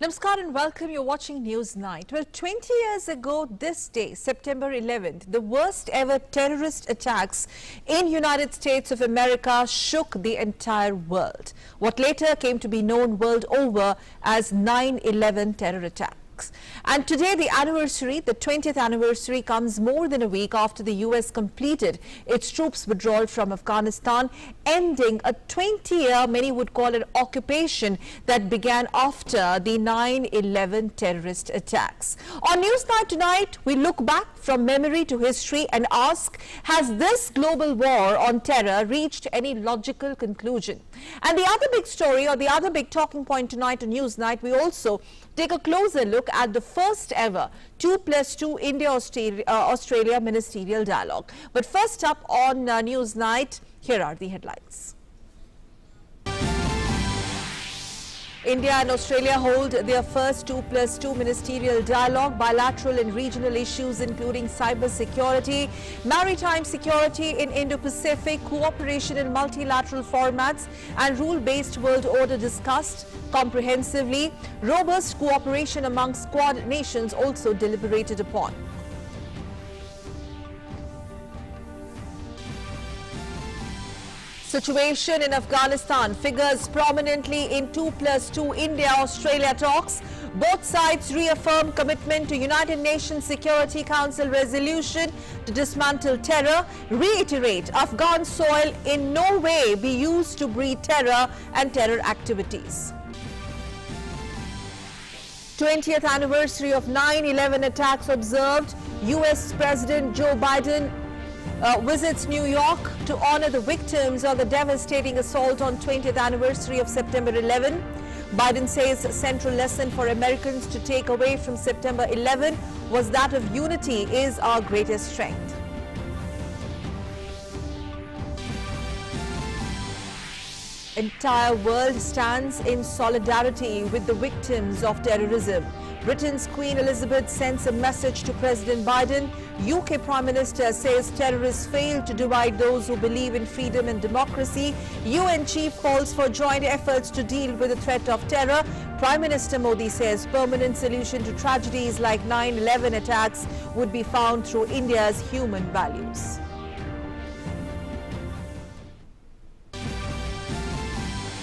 Namaskar and welcome. You're watching Newsnight. Well, 20 years ago this day, September 11th, the worst ever terrorist attacks in United States of America shook the entire world. What later came to be known world over as 9/11 terror attack. And today the anniversary, the 20th anniversary, comes more than a week after the US completed its troops withdrawal from Afghanistan, ending a 20-year, many would call it, occupation that began after the 9/11 terrorist attacks. On Newsnight tonight, we look back from memory to history and ask, has this global war on terror reached any logical conclusion? And the other big story, or the other big talking point tonight on Newsnight, we also take a closer look at the first ever 2+2 India-Australia ministerial dialogue. But first up on Newsnight, here are the headlines. India and Australia hold their first 2+2 ministerial dialogue, bilateral and regional issues including cyber security, maritime security in Indo-Pacific, cooperation in multilateral formats and rule-based world order discussed comprehensively. Robust cooperation among Quad nations also deliberated upon. Situation in Afghanistan figures prominently in 2+2 India-Australia talks. Both sides reaffirm commitment to United Nations Security Council resolution to dismantle terror, reiterate Afghan soil in no way be used to breed terror and terror activities. 20th anniversary of 9/11 attacks observed. US President Joe Biden visits New York to honor the victims of the devastating assault on 20th anniversary of September 11. Biden says a central lesson for Americans to take away from September 11 was that of unity is our greatest strength. Entire world stands in solidarity with the victims of terrorism. Britain's Queen Elizabeth sends a message to President Biden. UK Prime Minister says terrorists fail to divide those who believe in freedom and democracy. UN chief calls for joint efforts to deal with the threat of terror. Prime Minister Modi says permanent solution to tragedies like 9/11 attacks would be found through India's human values.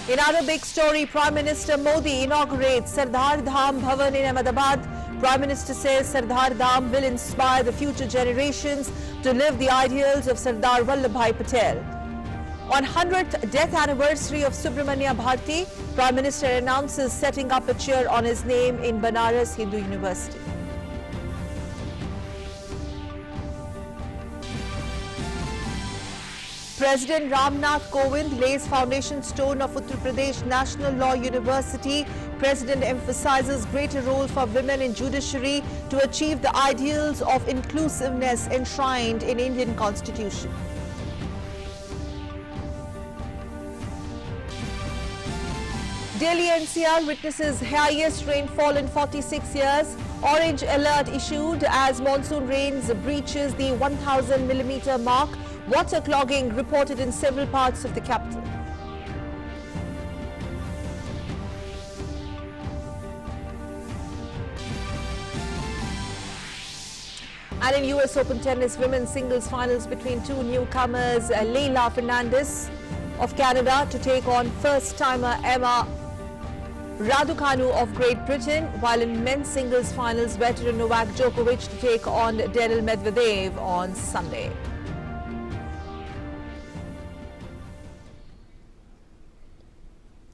In other big story, Prime Minister Modi inaugurates Sardar Dham Bhavan in Ahmedabad. Prime Minister says Sardar Dham will inspire the future generations to live the ideals of Sardar Vallabhbhai Patel. On 100th death anniversary of Subramanya Bharti, Prime Minister announces setting up a chair on his name in Banaras Hindu University. President Ramnath Kovind lays foundation stone of Uttar Pradesh National Law University. President emphasizes greater role for women in judiciary to achieve the ideals of inclusiveness enshrined in Indian Constitution. Delhi NCR witnesses highest rainfall in 46 years. Orange alert issued as monsoon rains breaches the 1,000 millimeter mark. Water clogging reported in several parts of the capital. And in US Open Tennis Women's Singles Finals between two newcomers, Leylah Fernandez of Canada to take on first-timer Emma Raducanu of Great Britain, while in men's singles finals, veteran Novak Djokovic to take on Daniil Medvedev on Sunday.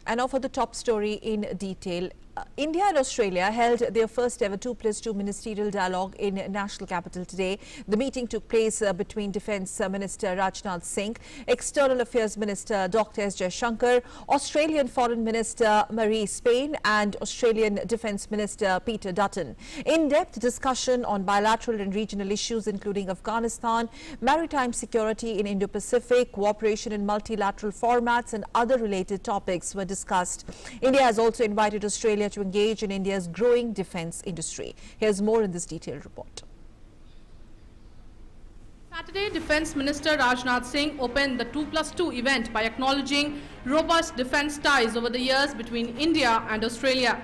And now for the top story in detail. India and Australia held their first ever 2+2 ministerial dialogue in national capital today. The meeting took place between Defence Minister Rajnath Singh, External Affairs Minister Dr. S. Jaishankar, Australian Foreign Minister Marise Payne and Australian Defence Minister Peter Dutton. In-depth discussion on bilateral and regional issues including Afghanistan, maritime security in Indo-Pacific, cooperation in multilateral formats and other related topics were discussed. India has also invited Australia to engage in India's growing defence industry. Here's more in this detailed report. Saturday, Defence Minister Rajnath Singh opened the 2+2 event by acknowledging robust defence ties over the years between India and Australia.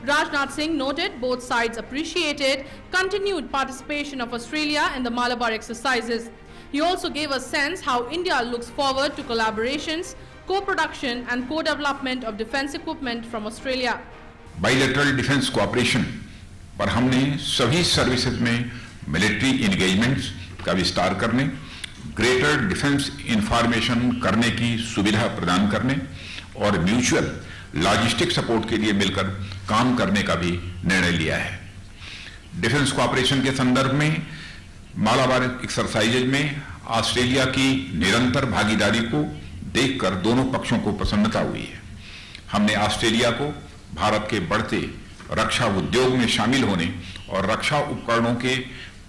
Rajnath Singh noted both sides appreciated continued participation of Australia in the Malabar exercises. He also gave a sense how India looks forward to collaborations, co-production and co-development of defence equipment from Australia. Bilateral defence cooperation पर हमने सभी services में military engagements का विस्तार करने, greater defence information करने की सुविधा प्रदान करने और म्यूचुअल लॉजिस्टिक सपोर्ट के लिए मिलकर काम करने का भी निर्णय लिया है। डिफेंस कोऑपरेशन के संदर्भ में मालाबार एक्सरसाइजेज में ऑस्ट्रेलिया की निरंतर भागीदारी को देखकर दोनों पक्षों को प्रसन्नता हुई है। हमने ऑस्ट्रेलिया को भारत के बढ़ते रक्षा उद्योग में शामिल होने और रक्षा उपकरणों के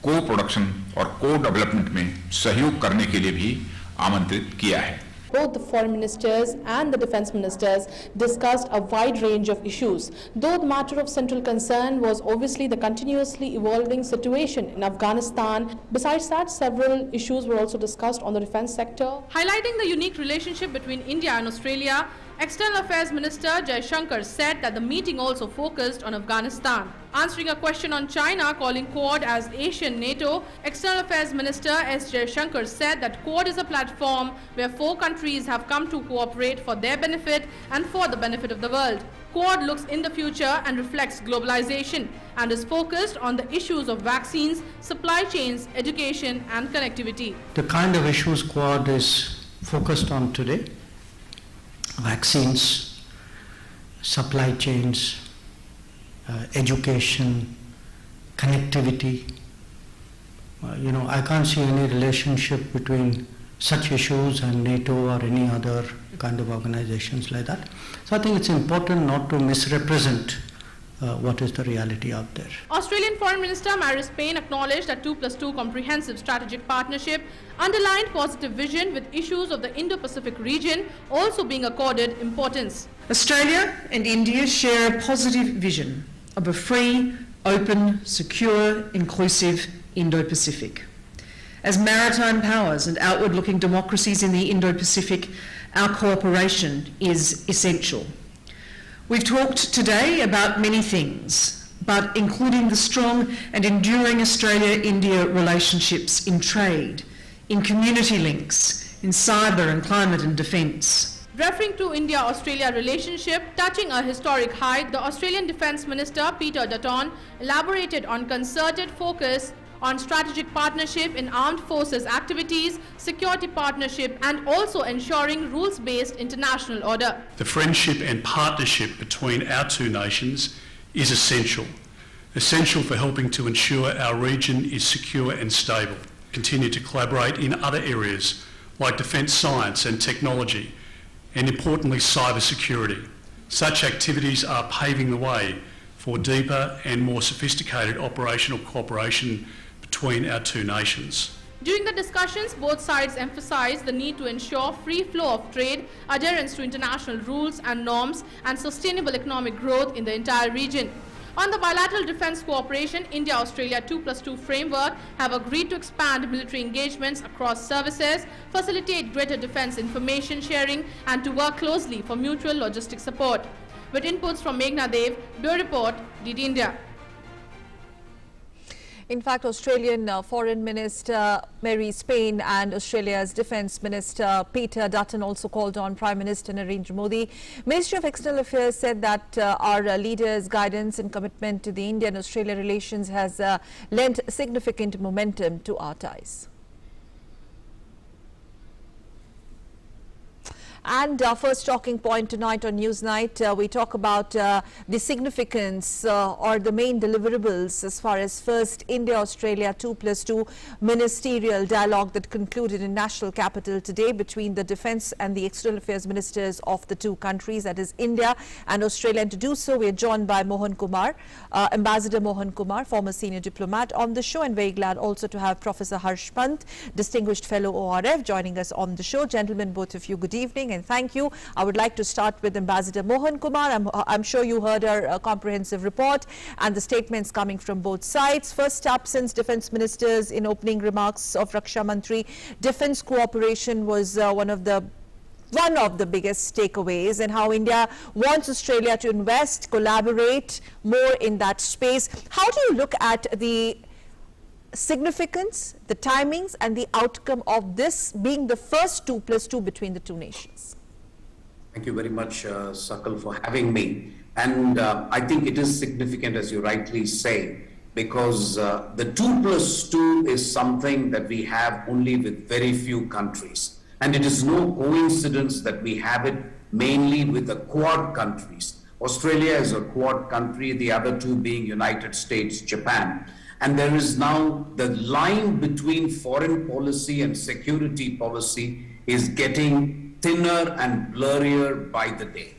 को प्रोडक्शन और को डेवलपमेंट में सहयोग करने के लिए भी आमंत्रित किया है। Both the foreign ministers and the defense ministers discussed a wide range of issues. Though the matter of central concern was obviously the continuously evolving situation in Afghanistan, besides that, several issues were also discussed on the defense sector. Highlighting the unique relationship between India and Australia, External Affairs Minister Jai Shankar said that the meeting also focused on Afghanistan. Answering a question on China calling Quad as Asian NATO, External Affairs Minister S. Jai Shankar said that Quad is a platform where 4 countries have come to cooperate for their benefit and for the benefit of the world. Quad looks in the future and reflects globalization and is focused on the issues of vaccines, supply chains, education and connectivity. The kind of issues Quad is focused on today: vaccines, supply chains, education, connectivity. I can't see any relationship between such issues and NATO or any other kind of organizations like that. So I think it's important not to misrepresent what is the reality out there. Australian Foreign Minister Marise Payne acknowledged that 2+2 comprehensive strategic partnership underlined positive vision, with issues of the Indo-Pacific region also being accorded importance. Australia and India share a positive vision of a free, open, secure, inclusive Indo-Pacific. As maritime powers and outward-looking democracies in the Indo-Pacific, our cooperation is essential. We've talked today about many things, but including the strong and enduring Australia-India relationships in trade, in community links, in cyber and climate and defence. Referring to India-Australia relationship touching a historic height, the Australian Defence Minister Peter Dutton elaborated on concerted focus on strategic partnership in armed forces activities, security partnership and also ensuring rules-based international order. The friendship and partnership between our two nations is essential for helping to ensure our region is secure and stable. Continue to collaborate in other areas like defence science and technology, and importantly cyber security. Such activities are paving the way for deeper and more sophisticated operational cooperation between our two nations. During the discussions, both sides emphasized the need to ensure free flow of trade, adherence to international rules and norms, and sustainable economic growth in the entire region. On the bilateral defence cooperation, India-Australia 2+2 framework have agreed to expand military engagements across services, facilitate greater defence information sharing, and to work closely for mutual logistic support. With inputs from Meghna Dev, Bureau Report, DD India. In fact, Australian Foreign Minister Marise Payne and Australia's Defence Minister Peter Dutton also called on Prime Minister Narendra Modi. Ministry of External Affairs said that our leaders' guidance and commitment to the Indian-Australia relations has lent significant momentum to our ties. And our first talking point tonight on Newsnight, we talk about the significance or the main deliverables as far as first India-Australia 2+2 ministerial dialogue that concluded in national capital today between the defence and the external affairs ministers of the two countries, that is India and Australia. And to do so, we are joined by Mohan Kumar, Ambassador Mohan Kumar, former senior diplomat, on the show, and very glad also to have Professor Harsh Pant, distinguished fellow ORF, joining us on the show. Gentlemen, both of you, good evening and thank you. I would like to start with Ambassador Mohan Kumar. I'm sure you heard our comprehensive report and the statements coming from both sides. First up, since defence ministers in opening remarks of Raksha Mantri, defence cooperation was one of the one of the biggest takeaways, and how India wants Australia to invest, collaborate more in that space. How do you look at the significance, the timings and the outcome of this being the first 2+2 between the two nations? Thank you very much, Sakal, for having me. And I think it is significant, as you rightly say, because the 2+2 is something that we have only with very few countries. And it is no coincidence that we have it mainly with the Quad countries. Australia is a Quad country, the other two being United States, Japan. And there is now the line between foreign policy and security policy is getting thinner and blurrier by the day.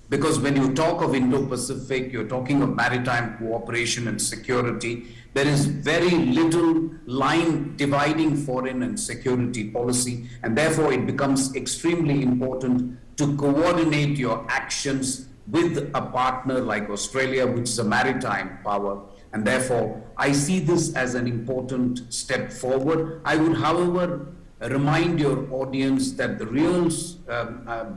Because when you talk of Indo-Pacific, you're talking of maritime cooperation and security. There is very little line dividing foreign and security policy, and therefore it becomes extremely important to coordinate your actions with a partner like Australia, which is a maritime power. And therefore, I see this as an important step forward. I would, however, remind your audience that the real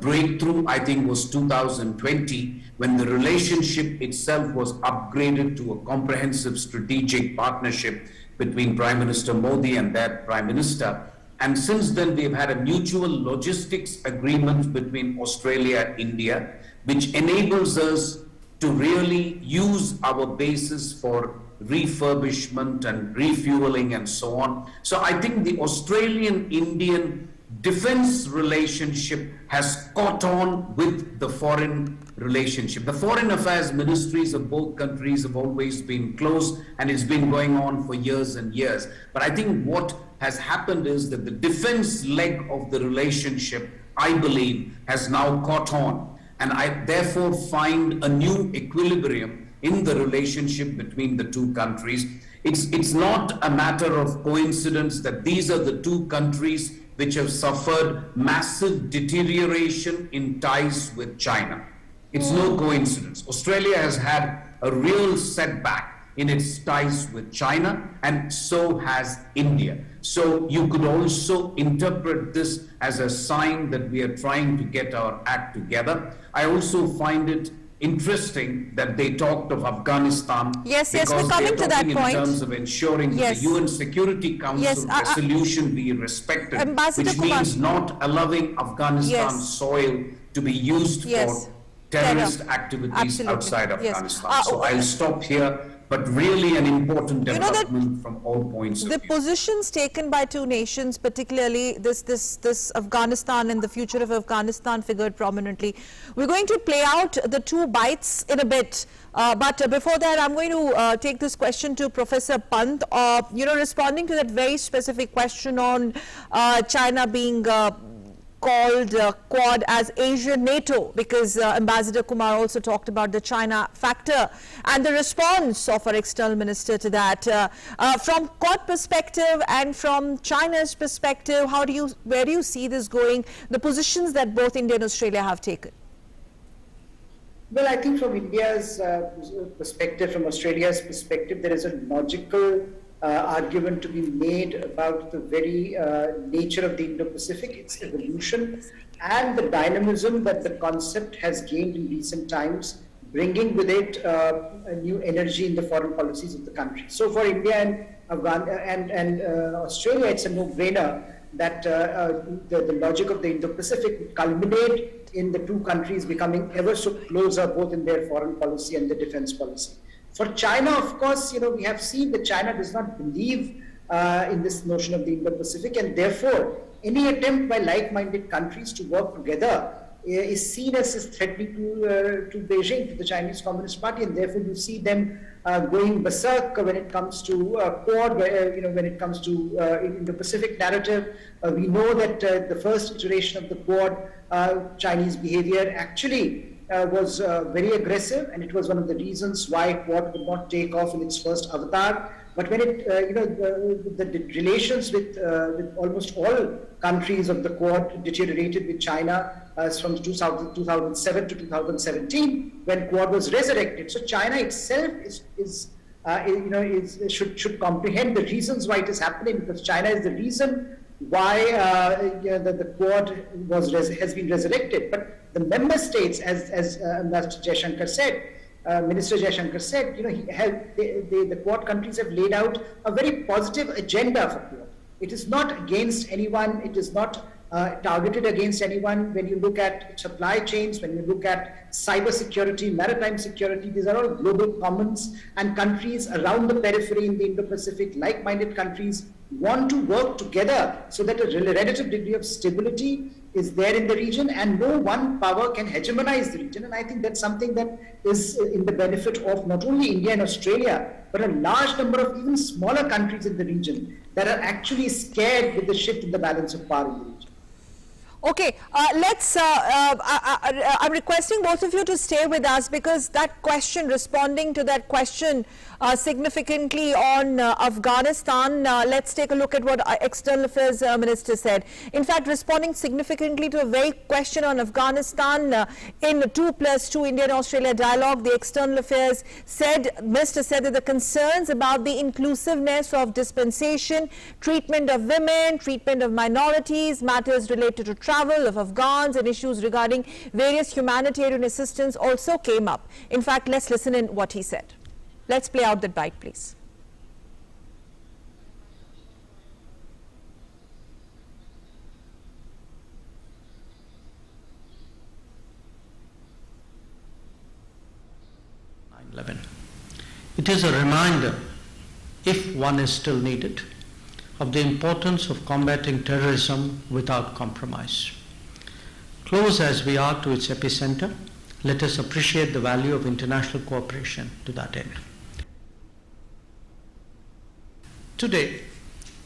breakthrough, I think, was 2020, when the relationship itself was upgraded to a comprehensive strategic partnership between Prime Minister Modi and that Prime Minister. And since then, we've had a mutual logistics agreement between Australia and India, which enables us to really use our bases for refurbishment and refueling and so on. So I think the Australian-Indian defense relationship has caught on with the foreign relationship. The foreign affairs ministries of both countries have always been close, and it's been going on for years and years. But I think what has happened is that the defense leg of the relationship, I believe, has now caught on. And I therefore find a new equilibrium in the relationship between the two countries. It's not a matter of coincidence that these are the two countries which have suffered massive deterioration in ties with China. It's no coincidence. Australia has had a real setback in its ties with China, and so has India. So you could also interpret this as a sign that we are trying to get our act together. I also find it interesting that they talked of Afghanistan. Yes, we're coming to that point. In terms of ensuring that the UN Security Council resolution be respected, Ambassador which means not allowing Afghanistan's soil to be used for terrorist activities outside Afghanistan. So I'll stop here. But really an important development from all points of view. The positions taken by two nations, particularly this Afghanistan and the future of Afghanistan, figured prominently. We're going to play out the two bites in a bit. But before that, I'm going to take this question to Professor Pant. Responding to that very specific question on China being called Quad as Asia NATO, because Ambassador Kumar also talked about the China factor and the response of our external minister to that. From Quad perspective and from China's perspective, where do you see this going, the positions that both India and Australia have taken? Well, I think from India's perspective, from Australia's perspective, there is a logical argument to be made about the very nature of the Indo-Pacific, its evolution, and the dynamism that the concept has gained in recent times, bringing with it a new energy in the foreign policies of the country. So for India and Australia, it's a no-brainer that the logic of the Indo-Pacific would culminate in the two countries becoming ever so closer, both in their foreign policy and the defense policy. For China, of course, we have seen that China does not believe in this notion of the Indo-Pacific, and therefore any attempt by like-minded countries to work together is seen as threatening to Beijing, to the Chinese Communist Party, and therefore you see them going berserk when it comes to Quad, when it comes to Indo-Pacific narrative. We know that the first iteration of the Quad Chinese behavior actually was very aggressive, and it was one of the reasons why Quad could not take off in its first avatar. But when it, the relations with almost all countries of the Quad deteriorated with China from 2007 to 2017, when Quad was resurrected. So China itself should comprehend the reasons why it is happening, because China is the reason why the Quad has been resurrected. But the member states, as Mr. Jaishankar said, Minister Jaishankar said, the Quad countries have laid out a very positive agenda for Quad. It is not against anyone. It is not targeted against anyone. When you look at supply chains, when you look at cyber security, maritime security, these are all global commons, and countries around the periphery in the Indo-Pacific, like-minded countries, want to work together so that a relative degree of stability is there in the region and no one power can hegemonize the region. And I think that's something that is in the benefit of not only India and Australia, but a large number of even smaller countries in the region that are actually scared with the shift in the balance of power in the region. Okay, I'm requesting both of you to stay with us, because that question, responding to that question significantly on Afghanistan, let's take a look at what External Affairs Minister said. In fact, responding significantly to a very question on Afghanistan in the 2+2 India-Australia dialogue, the External Affairs Minister said that the concerns about the inclusiveness of dispensation, treatment of women, treatment of minorities, matters related to travel of Afghans and issues regarding various humanitarian assistance also came up. In fact, let's listen in what he said. Let's play out that bite, please. It is a reminder, if one is still needed, of the importance of combating terrorism without compromise. Close as we are to its epicenter, let us appreciate the value of international cooperation to that end. Today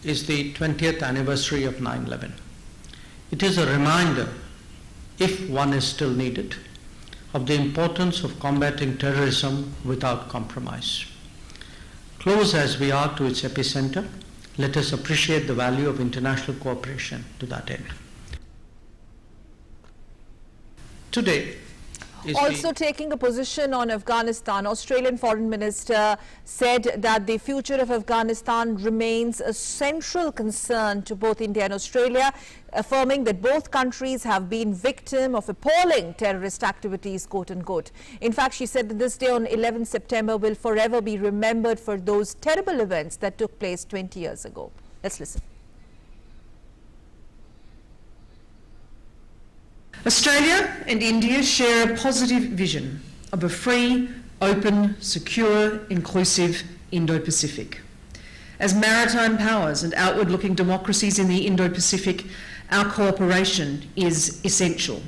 is the 20th anniversary of 9/11. It is a reminder, if one is still needed, of the importance of combating terrorism without compromise. Close as we are to its epicenter, let us appreciate the value of international cooperation to that end. Today is also taking a position on Afghanistan, Australian Foreign Minister said that the future of Afghanistan remains a central concern to both India and Australia, affirming that both countries have been victim of appalling terrorist activities, quote unquote. In fact, she said that this day on 11 September will forever be remembered for those terrible events that took place 20 years ago. Let's listen. Australia and India share a positive vision of a free, open, secure, inclusive Indo-Pacific. As maritime powers and outward-looking democracies in the Indo-Pacific, our cooperation is essential.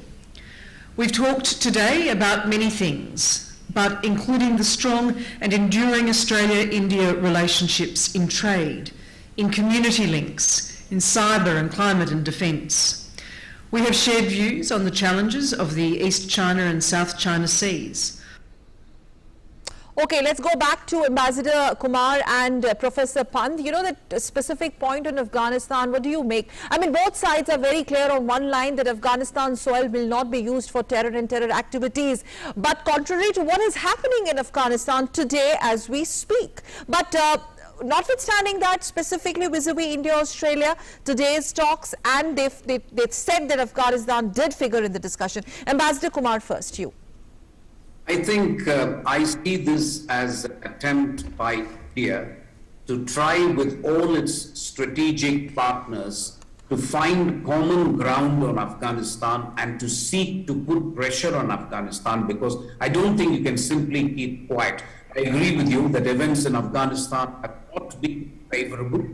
We've talked today about many things, but including the strong and enduring Australia-India relationships in trade, in community links, in cyber and climate and defence. We have shared views on the challenges of the East China and South China Seas. Okay, let's go back to Ambassador Kumar and Professor Pant. You know, that specific point on Afghanistan, what do you make? I mean, both sides are very clear on one line that Afghanistan soil will not be used for terror and terror activities. But contrary to what is happening in Afghanistan today as we speak. But notwithstanding that, specifically vis-a-vis India-Australia, today's talks, and they've said that Afghanistan did figure in the discussion. Ambassador Kumar, first, you. I think I see this as an attempt by India to try with all its strategic partners to find common ground on Afghanistan and to seek to put pressure on Afghanistan, because I don't think you can simply keep quiet. I agree with you that events in Afghanistan have not been favorable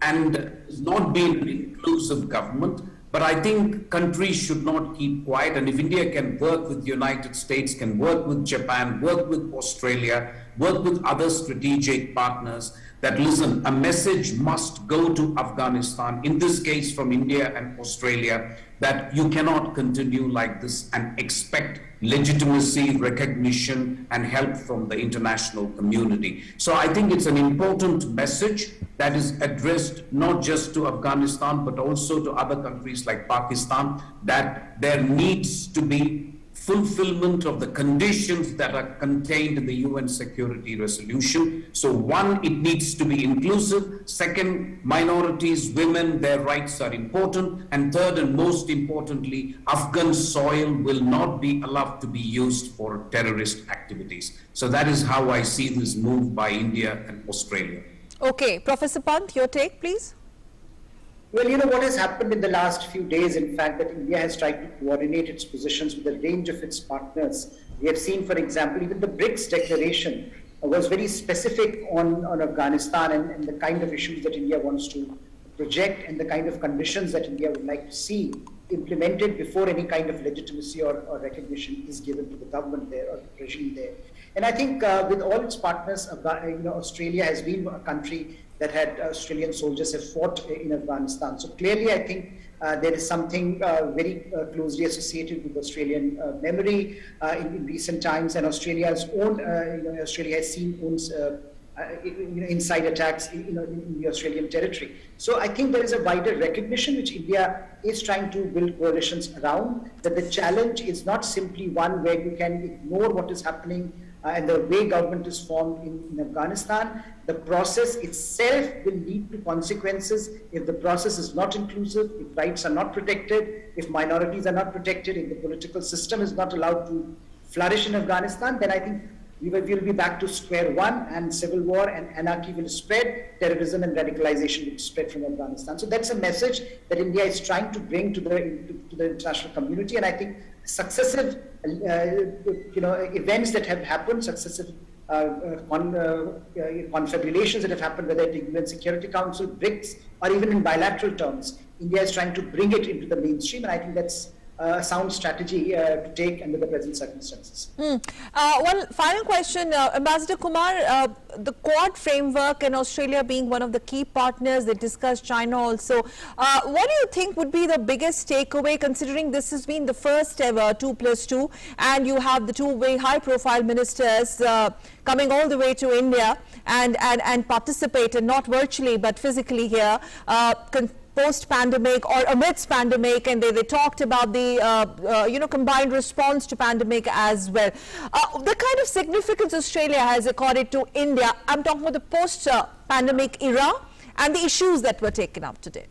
and has not been an inclusive government. But I think countries should not keep quiet. And if India can work with the United States, can work with Japan, work with Australia, work with other strategic partners, that listen, a message must go to Afghanistan, in this case from India and Australia, that you cannot continue like this and expect legitimacy, recognition, and help from the international community. So I think it's an important message that is addressed not just to Afghanistan, but also to other countries like Pakistan, that there needs to be fulfillment of the conditions that are contained in the UN Security Resolution. So one, it needs to be inclusive. Second, minorities, women, their rights are important. And third, and most importantly, Afghan soil will not be allowed to be used for terrorist activities. So that is how I see this move by India and Australia. Okay, Professor Pant, your take, please. Well, you know what has happened in the last few days, in fact, that India has tried to coordinate its positions with a range of its partners. We have seen, for example, even the BRICS declaration was very specific on Afghanistan and the kind of issues that India wants to project and the kind of conditions that India would like to see implemented before any kind of legitimacy or recognition is given to the government there or the regime there. And I think with all its partners, Australia has been a country that had Australian soldiers have fought in Afghanistan. So clearly, I think there is something very closely associated with Australian memory in recent times, and Australia's own, Australia has seen inside attacks in the Australian territory. So I think there is a wider recognition which India is trying to build coalitions around, that the challenge is not simply one where you can ignore what is happening and the way government is formed in Afghanistan. The process itself will lead to consequences if the process is not inclusive, if rights are not protected, if minorities are not protected, if the political system is not allowed to flourish in Afghanistan, then I think we will be back to square one, and civil war and anarchy will spread, terrorism and radicalization will spread from Afghanistan. So that's a message that India is trying to bring to the international community, and I think successive events that have happened, successive confabulations that have happened, whether at the UN Security Council, BRICS, or even in bilateral terms, India is trying to bring it into the mainstream, and I think that's a sound strategy to take under the present circumstances. One final question, Ambassador Kumar, the Quad framework and Australia being one of the key partners, they discussed China also. What do you think would be the biggest takeaway, considering this has been the first ever 2+2, and you have the two very high-profile ministers coming all the way to India and participate, and not virtually but physically here, post-pandemic or amidst pandemic, and they talked about the combined response to pandemic as well. The kind of significance Australia has accorded to India, I'm talking about the post-pandemic era and the issues that were taken up today.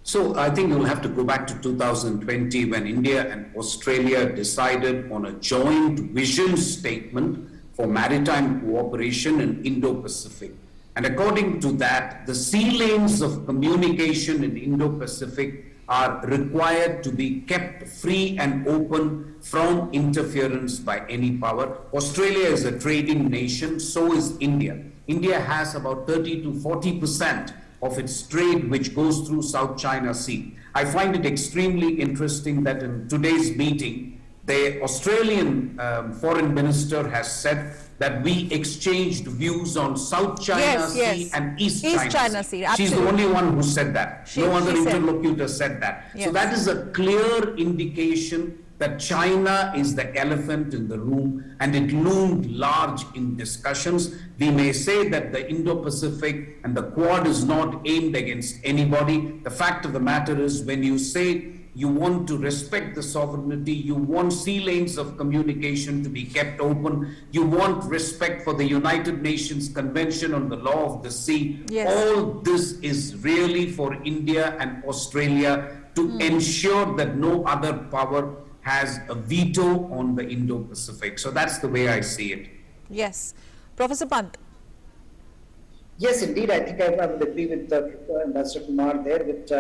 So I think you'll have to go back to 2020 when India and Australia decided on a joint vision statement for maritime cooperation in Indo-Pacific. And according to that, the sea lanes of communication in Indo-Pacific are required to be kept free and open from interference by any power. Australia is a trading nation, so is India. India has about 30 to 40% of its trade which goes through South China Sea. I find it extremely interesting that in today's meeting, the Australian foreign minister has said that we exchanged views on South China Sea and East China Sea. She's the only one who said that. No other interlocutor said that. Yes. So that is a clear indication that China is the elephant in the room, and it loomed large in discussions. We may say that the Indo-Pacific and the Quad is not aimed against anybody. The fact of the matter is, when you say you want to respect the sovereignty, you want sea lanes of communication to be kept open, you want respect for the United Nations Convention on the Law of the Sea. Yes. All this is really for India and Australia to ensure that no other power has a veto on the Indo-Pacific. So that's the way I see it. Yes. Professor Pant. Yes, indeed. I think I would agree with Ambassador Kumar there that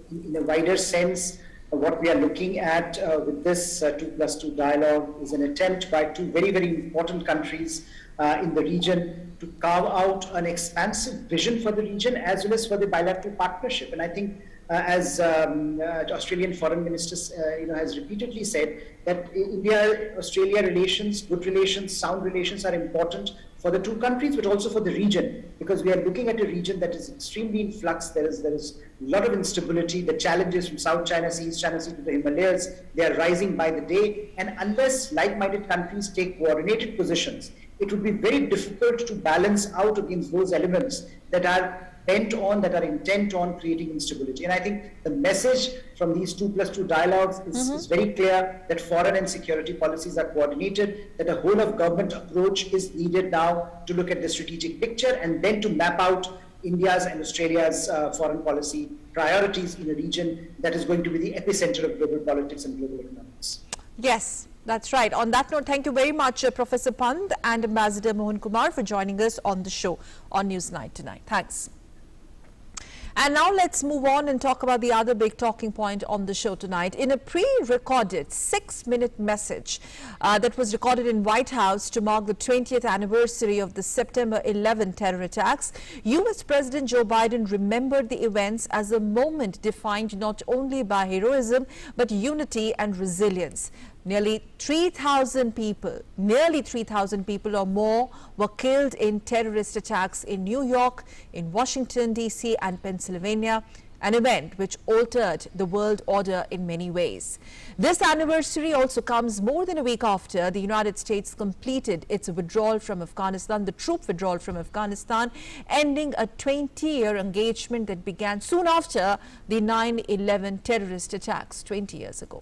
in a wider sense, what we are looking at with this 2+2 dialogue is an attempt by two very, very important countries in the region to carve out an expansive vision for the region as well as for the bilateral partnership. And I think as Australian Foreign Minister has repeatedly said, that India-Australia relations, good relations, sound relations are important for the two countries, but also for the region, because we are looking at a region that is extremely in flux. There is a lot of instability. The challenges from South China Sea, East China Sea to the Himalayas, they are rising by the day. And unless like-minded countries take coordinated positions, it would be very difficult to balance out against those elements that are bent on, that are intent on creating instability. And I think the message from these 2+2 dialogues is very clear, that foreign and security policies are coordinated, that a whole of government approach is needed now to look at the strategic picture and then to map out India's and Australia's foreign policy priorities in a region that is going to be the epicenter of global politics and global economics. Yes, that's right. On that note, thank you very much, Professor Pant and Ambassador Mohan Kumar, for joining us on the show on Newsnight tonight. Thanks. And now let's move on and talk about the other big talking point on the show tonight. In a pre-recorded 6-minute message that was recorded in White House to mark the 20th anniversary of the September 11 terror attacks, US President Joe Biden remembered the events as a moment defined not only by heroism but unity and resilience. Nearly 3,000 people or more were killed in terrorist attacks in New York, in Washington, D.C. and Pennsylvania, an event which altered the world order in many ways. This anniversary also comes more than a week after the United States completed its withdrawal from Afghanistan, the troop withdrawal from Afghanistan, ending a 20-year engagement that began soon after the 9/11 terrorist attacks 20 years ago.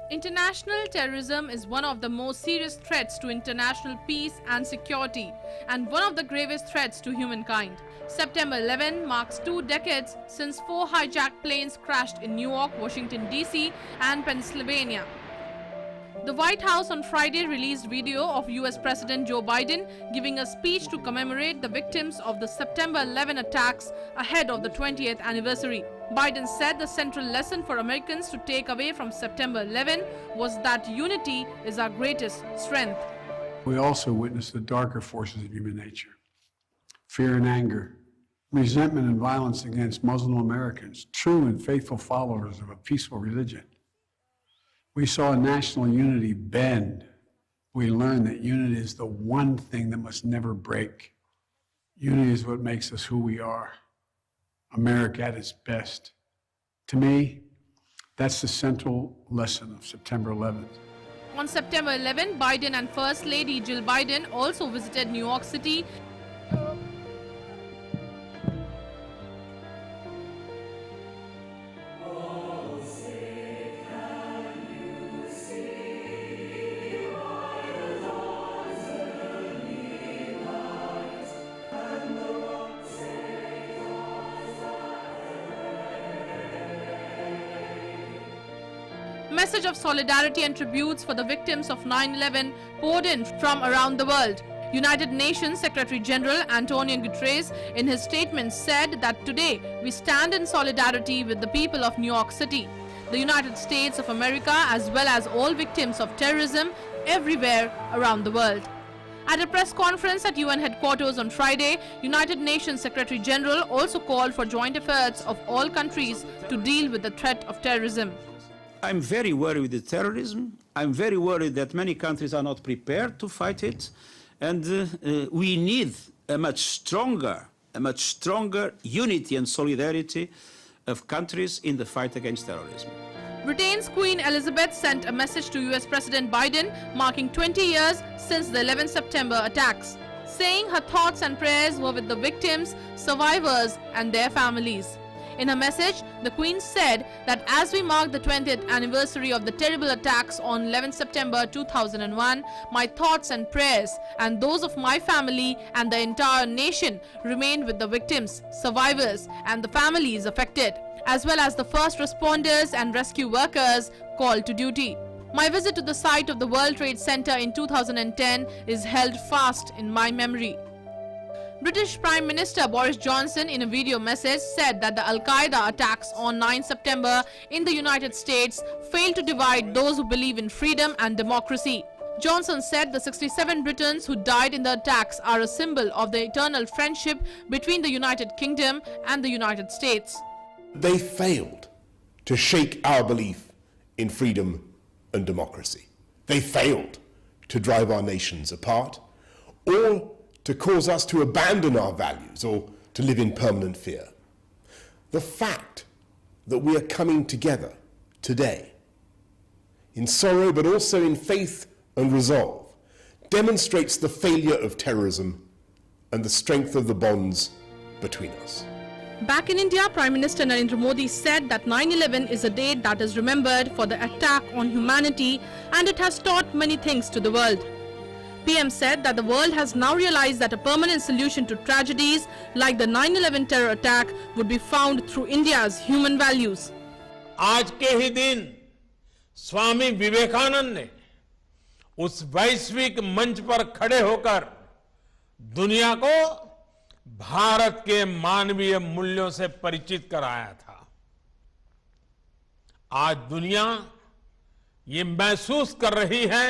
International terrorism is one of the most serious threats to international peace and security, and one of the gravest threats to humankind. September 11 marks 2 decades since 4 hijacked planes crashed in New York, Washington, D.C. and Pennsylvania. The White House on Friday released video of US President Joe Biden giving a speech to commemorate the victims of the September 11 attacks ahead of the 20th anniversary. Biden said the central lesson for Americans to take away from September 11 was that unity is our greatest strength. We also witnessed the darker forces of human nature: fear and anger, resentment and violence against Muslim Americans, true and faithful followers of a peaceful religion. We saw national unity bend. We learned that unity is the one thing that must never break. Unity is what makes us who we are, America at its best. To me, that's the central lesson of September 11th. On September 11, Biden and First Lady Jill Biden also visited New York City. Message of solidarity and tributes for the victims of 9/11 poured in from around the world. United Nations Secretary General Antonio Guterres in his statement said that today we stand in solidarity with the people of New York City, the United States of America, as well as all victims of terrorism everywhere around the world. At a press conference at UN headquarters on Friday, United Nations Secretary General also called for joint efforts of all countries to deal with the threat of terrorism. I'm very worried with the terrorism. I'm very worried that many countries are not prepared to fight it. And we need a much stronger unity and solidarity of countries in the fight against terrorism. Britain's Queen Elizabeth sent a message to US President Biden marking 20 years since the 11 September attacks, saying her thoughts and prayers were with the victims, survivors and their families. In her message, the Queen said that as we mark the 20th anniversary of the terrible attacks on 11 September 2001, my thoughts and prayers and those of my family and the entire nation remain with the victims, survivors and the families affected, as well as the first responders and rescue workers called to duty. My visit to the site of the World Trade Center in 2010 is held fast in my memory. British Prime Minister Boris Johnson in a video message said that the Al-Qaeda attacks on 9 September in the United States failed to divide those who believe in freedom and democracy. Johnson said the 67 Britons who died in the attacks are a symbol of the eternal friendship between the United Kingdom and the United States. They failed to shake our belief in freedom and democracy. They failed to drive our nations apart or to cause us to abandon our values or to live in permanent fear. The fact that we are coming together today in sorrow but also in faith and resolve demonstrates the failure of terrorism and the strength of the bonds between us. Back in India, Prime Minister Narendra Modi said that 9/11 is a date that is remembered for the attack on humanity and it has taught many things to the world. PM said that the world has now realized that a permanent solution to tragedies like the 9/11 terror attack would be found through India's human values. आज के ही दिन स्वामी विवेकानंद ने उस वैश्विक मंच पर खड़े होकर दुनिया को भारत के मानवीय मूल्यों से परिचित कराया था। आज दुनिया ये महसूस कर रही है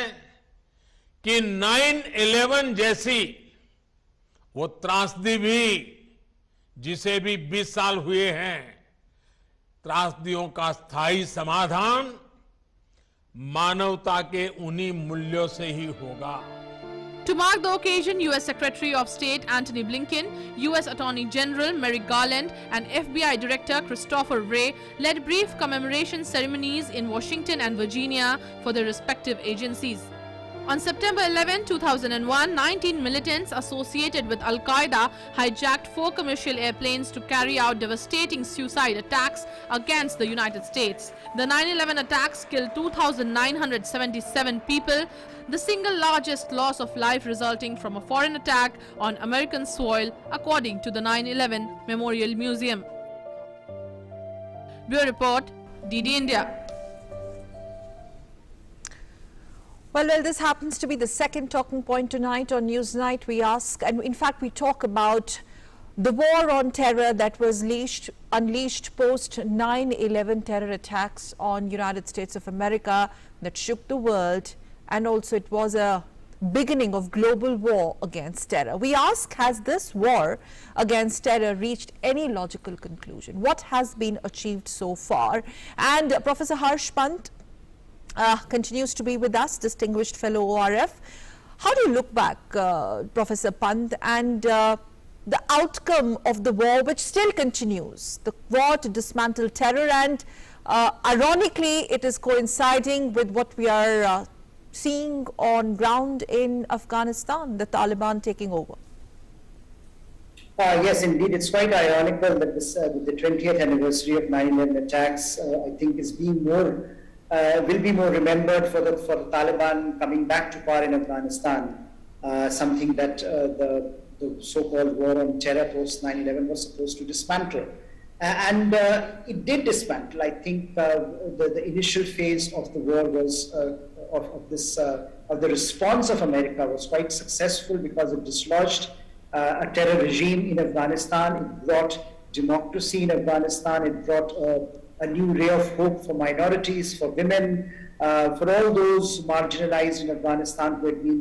कि 9/11 जैसी वो त्रासदी भी, जिसे भी 20 साल हुए हैं, त्रासदियों का स्थायी समाधान मानवता के उन्हीं मूल्यों से ही होगा। To mark the occasion, U.S. Secretary of State Antony Blinken, U.S. Attorney General Merrick Garland and FBI Director Christopher Wray led brief commemoration ceremonies in Washington and Virginia for their respective agencies. On September 11, 2001, 19 militants associated with Al-Qaeda hijacked 4 commercial airplanes to carry out devastating suicide attacks against the United States. The 9/11 attacks killed 2,977 people, the single largest loss of life resulting from a foreign attack on American soil, according to the 9/11 Memorial Museum. Bureau Report, DD India. Well, this happens to be the second talking point tonight on Newsnight. We ask, and in fact we talk about the war on terror that was unleashed post 9/11 terror attacks on United States of America that shook the world, and also it was a beginning of global war against terror. We ask, has this war against terror reached any logical conclusion? What has been achieved so far? And Professor Harsh Pant continues to be with us, distinguished fellow ORF. How do you look back, Professor Pant, and the outcome of the war which still continues, the war to dismantle terror, and ironically it is coinciding with what we are seeing on ground in Afghanistan, the Taliban taking over? Yes, indeed, it's quite ironical that this, the 20th anniversary of 9/11 attacks, I think is being more will be more remembered for the Taliban coming back to power in Afghanistan, something that the so-called war on terror post 9/11 was supposed to dismantle. And it did dismantle. I think the initial phase of the war was of the response of America was quite successful because it dislodged a terror regime in Afghanistan. It brought democracy in Afghanistan. It brought a new ray of hope for minorities, for women, for all those marginalized in Afghanistan who had been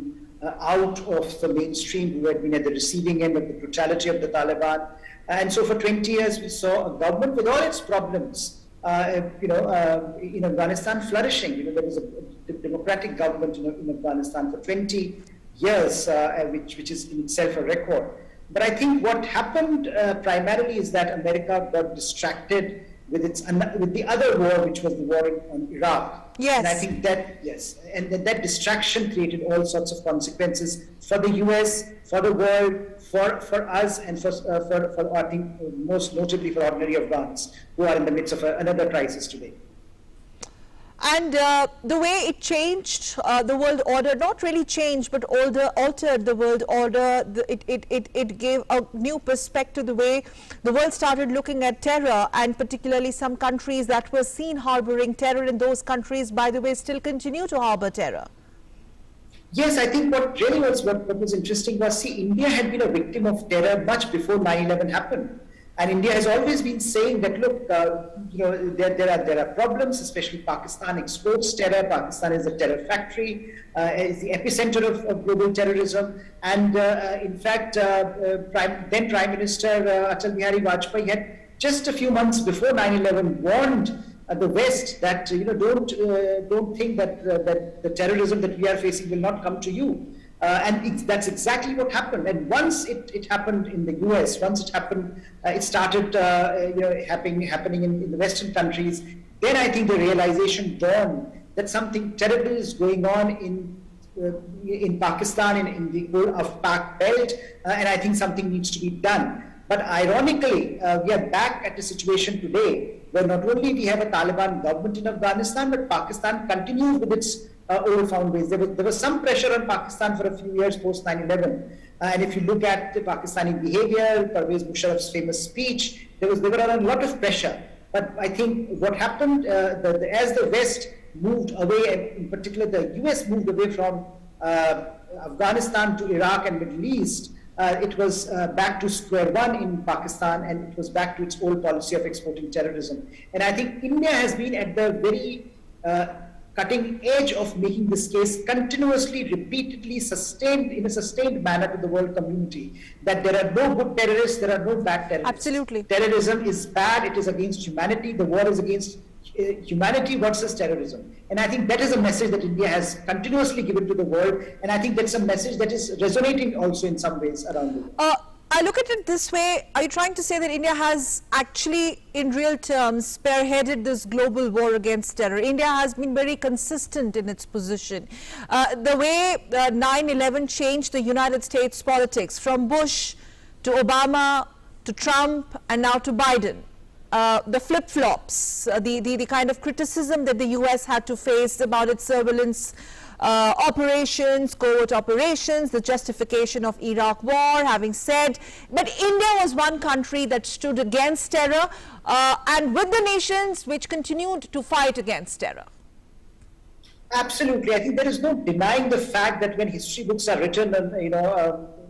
out of the mainstream, who had been at the receiving end of the brutality of the Taliban. And so for 20 years, we saw a government with all its problems, in Afghanistan flourishing. There was a democratic government in Afghanistan for 20 years, which is in itself a record. But I think what happened primarily is that America got distracted with the other war, which was the war on Iraq. Yes. And I think that, yes, and that distraction created all sorts of consequences for the US, for the world, for us, and for I think most notably for ordinary Afghans who are in the midst of another crisis today. And the way it changed the world order, not really changed, but altered the world order. It gave a new perspective to the way the world started looking at terror, and particularly some countries that were seen harboring terror, and those countries, by the way, still continue to harbor terror. Yes, I think what was interesting was, India had been a victim of terror much before 9/11 happened. And India has always been saying that, look, there are problems, especially Pakistan exports terror. Pakistan is a terror factory, is the epicenter of global terrorism. And in fact, then Prime Minister Atal Bihari Vajpayee had just a few months before 9/11 warned the West that don't think that that the terrorism that we are facing will not come to you. That's exactly what happened. And once it happened in the US, once it happened, it started happening in the Western countries. Then I think the realization dawned that something terrible is going on in Pakistan, in the whole of Pak belt, and I think something needs to be done. But ironically, we are back at a situation today where not only we have a Taliban government in Afghanistan, but Pakistan continues with its old found ways. There was some pressure on Pakistan for a few years post 9/11, and if you look at the Pakistani behavior, Pervez Musharraf's famous speech, there were a lot of pressure. But I think what happened as the West moved away, and in particular the US moved away from Afghanistan to Iraq and Middle East, it was back to square one in Pakistan, and it was back to its old policy of exporting terrorism. And I think India has been at the very cutting edge of making this case continuously, repeatedly sustained in a sustained manner to the world community, that there are no good terrorists, there are no bad terrorists. Absolutely. Terrorism is bad, it is against humanity, the war is against humanity versus terrorism. And I think that is a message that India has continuously given to the world, and I think that's a message that is resonating also in some ways around the world. I look at it this way. Are you trying to say that India has actually, in real terms, spearheaded this global war against terror? India has been very consistent in its position. The way 9/11 changed the United States politics, from Bush to Obama to Trump and now to Biden. The flip-flops, the kind of criticism that the US had to face about its surveillance operations, covert operations, the justification of Iraq war, having said, but India was one country that stood against terror and with the nations which continued to fight against terror. Absolutely. I think there is no denying the fact that when history books are written,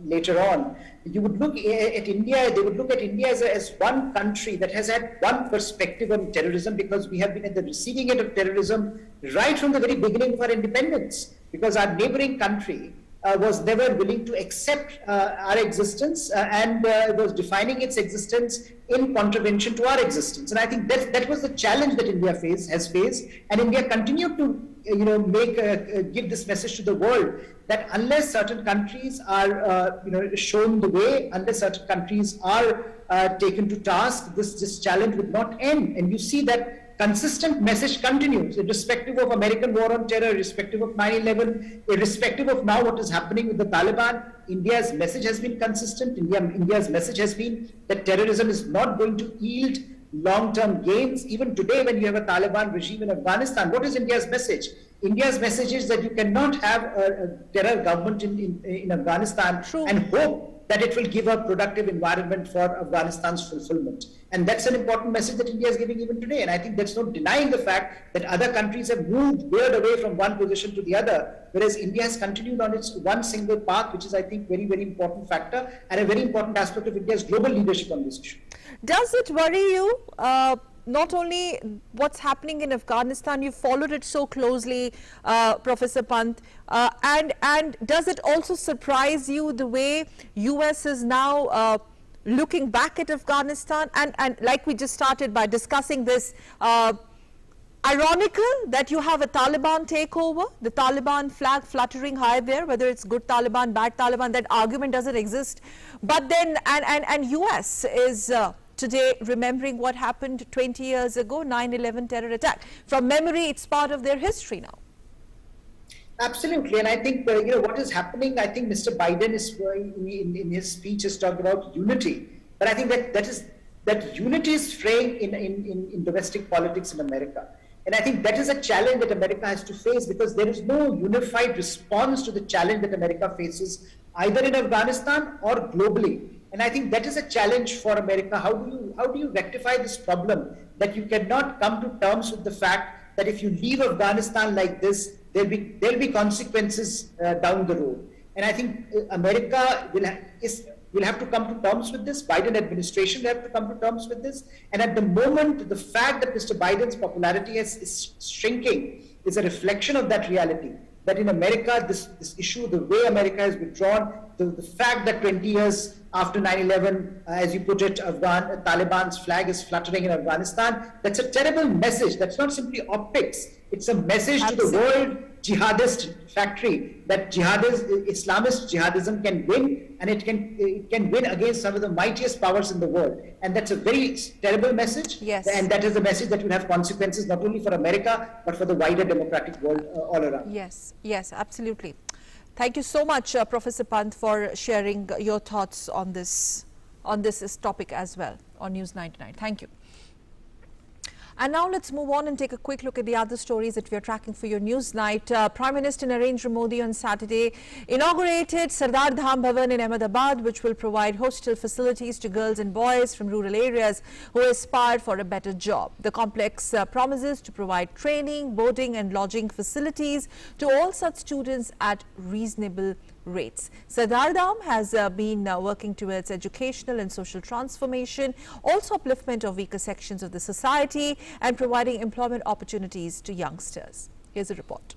later on, you would look at India, they would look at India as one country that has had one perspective on terrorism, because we have been at the receiving end of terrorism right from the very beginning of our independence, because our neighboring country was never willing to accept our existence and was defining its existence in contravention to our existence. And I think that was the challenge that India has faced, and India continued to give this message to the world, that unless certain countries are shown the way, unless certain countries are taken to task, this challenge would not end. And you see that consistent message continues, irrespective of American war on terror, irrespective of 9/11, irrespective of now what is happening with the Taliban. India's message has been consistent. India's message has been that terrorism is not going to yield long-term gains. Even today, when you have a Taliban regime in Afghanistan, what is India's message? India's message is that you cannot have a terror government in Afghanistan and hope that it will give a productive environment for Afghanistan's fulfillment. And that's an important message that India is giving even today. And I think that's not denying the fact that other countries have veered away from one position to the other, whereas India has continued on its one single path, which is, I think, very, very important factor and a very important aspect of India's global leadership on this issue. Does it worry you? Not only what's happening in Afghanistan, you followed it so closely, Professor Pant, and does it also surprise you the way US is now looking back at Afghanistan, and like we just started by discussing this, ironical that you have a Taliban takeover, the Taliban flag fluttering high there, whether it's good Taliban, bad Taliban, that argument doesn't exist, but then and US is today remembering what happened 20 years ago, 9/11 terror attack. From memory, it's part of their history now. Absolutely, and I think what is happening. I think Mr. Biden is in his speech has talked about unity, but I think that unity is fraying in domestic politics in America, and I think that is a challenge that America has to face, because there is no unified response to the challenge that America faces either in Afghanistan or globally. And I think that is a challenge for America. How do you rectify this problem, that you cannot come to terms with the fact that if you leave Afghanistan like this, there'll be consequences down the road. And I think America will have to come to terms with this. Biden administration will have to come to terms with this. And at the moment, the fact that Mr. Biden's popularity is shrinking is a reflection of that reality. that in America, this issue, the way America has withdrawn, the fact that 20 years after 9/11, as you put it, Taliban's flag is fluttering in Afghanistan, that's a terrible message. That's not simply optics. It's a message to the world jihadist factory that Islamist jihadism can win, and it can win against some of the mightiest powers in the world. And that's a very terrible message. Yes. And that is a message that will have consequences not only for America, but for the wider democratic world all around. Yes, yes, absolutely. Thank you so much, Professor Pant, for sharing your thoughts on this topic as well on News 99. Thank you. And now let's move on and take a quick look at the other stories that we are tracking for your news night. Prime Minister Narendra Modi on Saturday inaugurated Sardar Dham Bhavan in Ahmedabad, which will provide hostel facilities to girls and boys from rural areas who aspire for a better job. The complex promises to provide training, boarding and lodging facilities to all such students at reasonable rates. Sardar Dham has been working towards educational and social transformation, also upliftment of weaker sections of the society and providing employment opportunities to youngsters. Here's a report.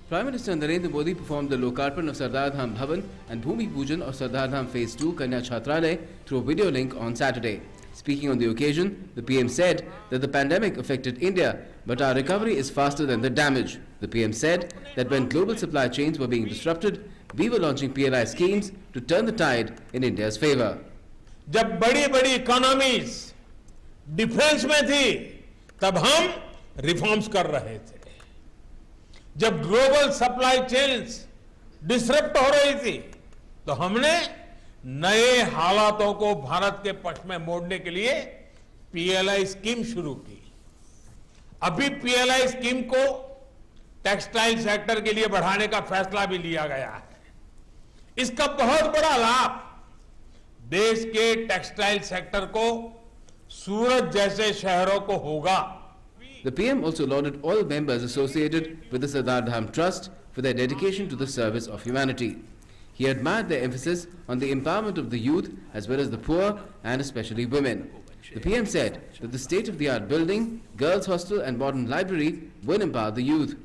Prime Minister Narendra Modi performed the Lokarpan of Sardar Dham Bhavan and Bhumi Pujan of Sardar Dham Phase 2 Kanya Chhatralay through a video link on Saturday. Speaking on the occasion, the PM said that the pandemic affected India, but our recovery is faster than the damage. The PM said that when global supply chains were being disrupted, we were launching PLI schemes to turn the tide in India's favor. जब बड़ी-बड़ी economies defence में थी, तब हम reforms कर रहे थे. जब ग्लोबल सप्लाई चेन्स डिसरप्ट हो रही थी, तो हमने नए हालातों को भारत के पक्ष में मोड़ने के लिए पीएलआई स्कीम शुरू की. अभी पीएलआई स्कीम को टेक्सटाइल सेक्टर के लिए बढ़ाने का फैसला भी लिया गया है. इसका बहुत बड़ा लाभ देश के टेक्सटाइल सेक्टर को, सूरत जैसे शहरों को होगा. The PM also lauded all members associated with the Sardar Dham Trust for their dedication to the service of humanity. He admired their emphasis on the empowerment of the youth as well as the poor and especially women. The PM said that the state-of-the-art building, girls' hostel and modern library will empower the youth.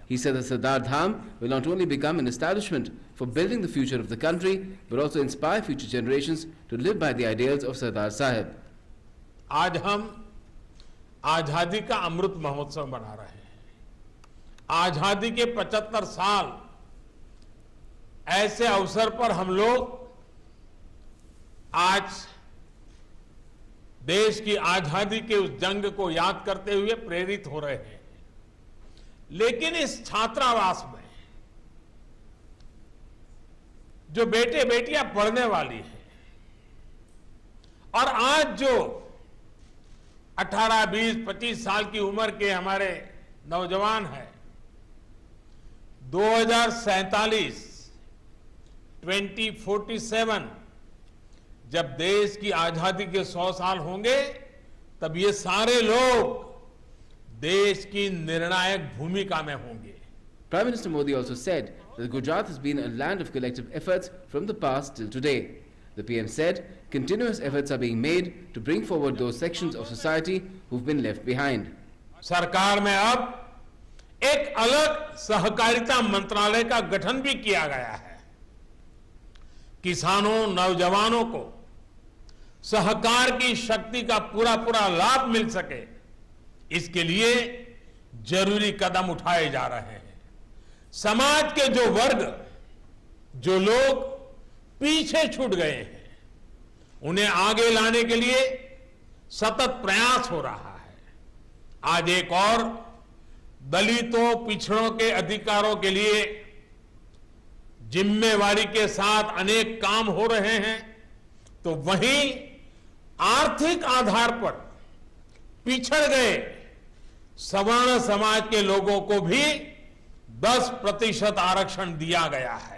He said that Sardar Dham will not only become an establishment for building the future of the country, but also inspire future generations to live by the ideals of Sardar Sahib. आज हम आजादी का अमृत महोत्सव मना रहे हैं. आजादी के 75 साल, ऐसे अवसर पर हम लोग आज देश की आजादी के उस जंग को याद करते हुए प्रेरित हो रहे हैं. लेकिन इस छात्रावास में जो बेटे बेटियां पढ़ने वाली हैं और आज जो 18, 20, 25 साल की उम्र के हमारे नौजवान हैं, 2047 2047 जब देश की आजादी के 100 साल होंगे, तब ये सारे लोग देश की निर्णायक भूमिका में होंगे. Prime Minister Modi also said that Gujarat has been a land of collective efforts from the past till today. The PM said continuous efforts are being made to bring forward those sections of society who've been left behind. सरकार में अब एक अलग सहकारिता मंत्रालय का गठन भी किया गया है. किसानों, नौजवानों को सहकार की शक्ति का पूरा लाभ मिल सके, इसके लिए जरूरी कदम उठाए जा रहे हैं. समाज के जो वर्ग, जो लोग पीछे छूट गए हैं, उन्हें आगे लाने के लिए सतत प्रयास हो रहा है. आज एक और दलितों, पिछड़ों के अधिकारों के लिए जिम्मेवारी के साथ अनेक काम हो रहे हैं, तो वहीं आर्थिक आधार पर पिछड़ गए सवर्ण समाज के लोगों को भी 10% आरक्षण दिया गया है.